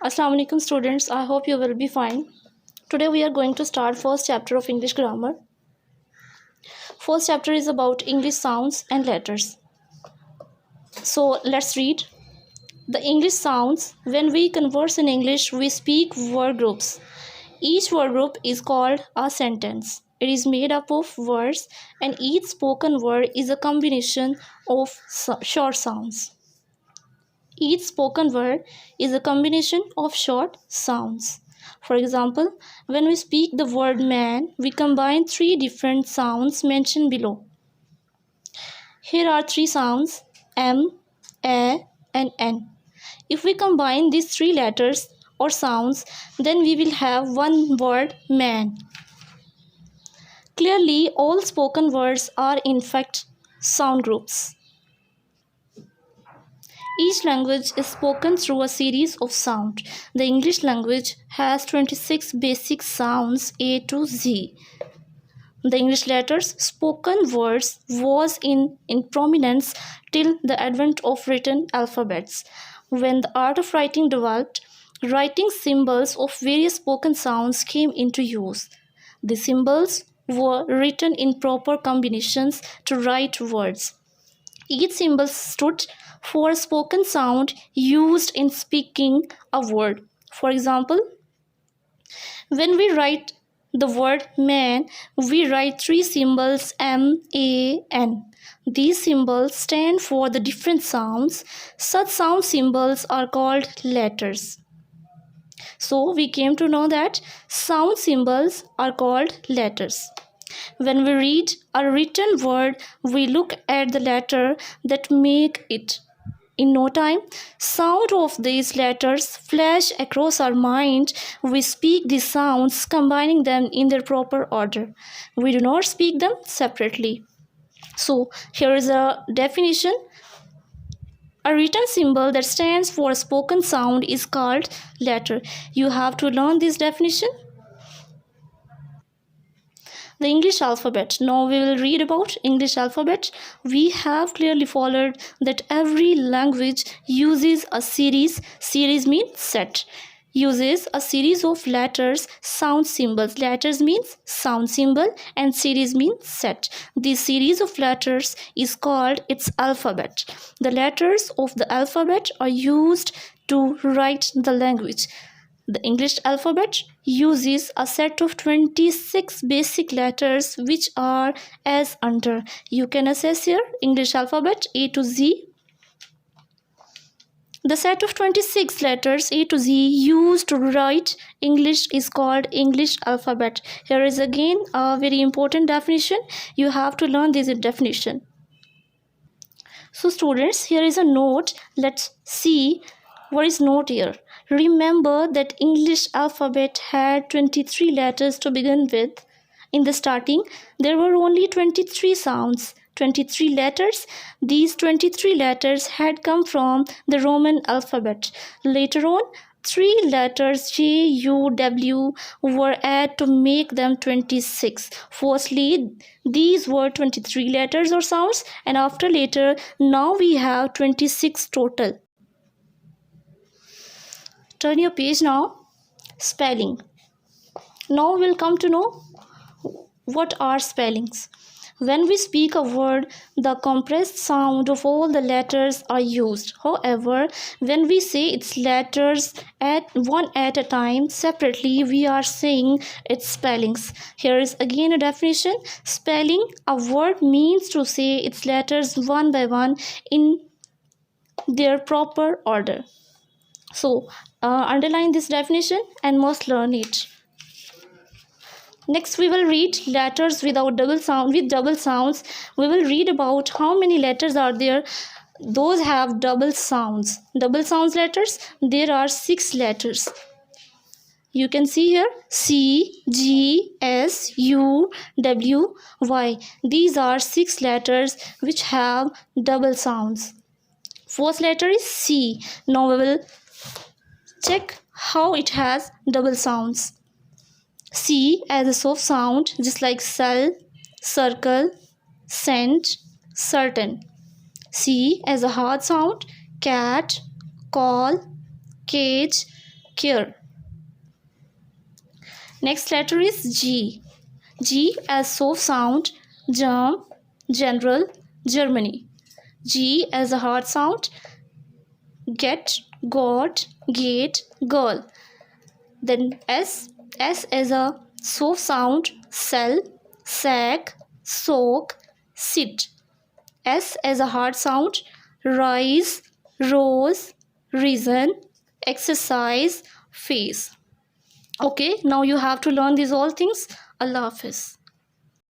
Assalamu alaikum students, I hope you will be fine. Today we are going to start first chapter of English grammar. First chapter is about English sounds and letters. So let's read. The English sounds. When we converse in English, we speak word groups. Each word group is called a sentence. It is made up of words and each spoken word is a combination of short sounds. Each spoken word is a combination of short sounds. For example, when we speak the word man, we combine three different sounds mentioned below. Here are three sounds: M, A, and N. If we combine these three letters or sounds, then we will have one word man. Clearly, all spoken words are in fact sound groups. Each language is spoken through a series of sounds. The English language has 26 basic sounds A to Z. The English letters, spoken words, was in prominence till the advent of written alphabets. When the art of writing developed, writing symbols of various spoken sounds came into use. The symbols were written in proper combinations to write words. Each symbol stood for a spoken sound used in speaking a word. For example, when we write the word man, we write three symbols M, A, N. These symbols stand for the different sounds. Such sound symbols are called letters. So we came to know that sound symbols are called letters. When we read a written word, we look at the letter that make it. In no time, sound of these letters flash across our mind. We speak these sounds, combining them in their proper order. We do not speak them separately. So here is a definition. A written symbol that stands for a spoken sound is called letter. You have to learn this definition. The English alphabet. Now we will read about English alphabet. We have clearly followed that every language uses a series means set, uses a series of letters, sound symbols. Letters means sound symbol and series means set. This series of letters is called its alphabet. The letters of the alphabet are used to write the language. The English alphabet uses a set of 26 basic letters which are as under. You can assess here English alphabet A to Z. The set of 26 letters A to Z used to write English is called English alphabet. Here is again a very important definition. You have to learn this definition. So students, here is a note. Let's see what is note here. Remember that English alphabet had 23 letters to begin with. In the starting, there were only 23 sounds, 23 letters. These 23 letters had come from the Roman alphabet. Later on, 3 letters J, U, W were added to make them 26. Firstly, these were 23 letters or sounds, and after later, now we have 26 total. Turn your page now. Spelling. Now we'll come to know what are spellings. When we speak a word, the compressed sound of all the letters are used. However, when we say its letters at one at a time separately, we are saying its spellings. Here is again a definition. Spelling a word means to say its letters one by one in their proper order. So underline this definition and must learn it. Next we will read letters without double sound. With double sounds, we will read about how many letters are there. Those have double sounds. Double sounds letters, there are 6 letters. You can see here C, G, S, U, W, Y. These are 6 letters which have double sounds. First letter is C. Now we will check how it has double sounds. C as a soft sound, just like cell, circle, cent, certain. C as a hard sound, cat, call, cage, care. Next letter is G. G as soft sound, germ, general, Germany. G as a hard sound, get, got, gate, girl. Then S as a soft sound, cell, sack, soak, sit. S as a hard sound, rise, rose, reason, exercise, face. Okay, now you have to learn these all things. Allah Hafiz.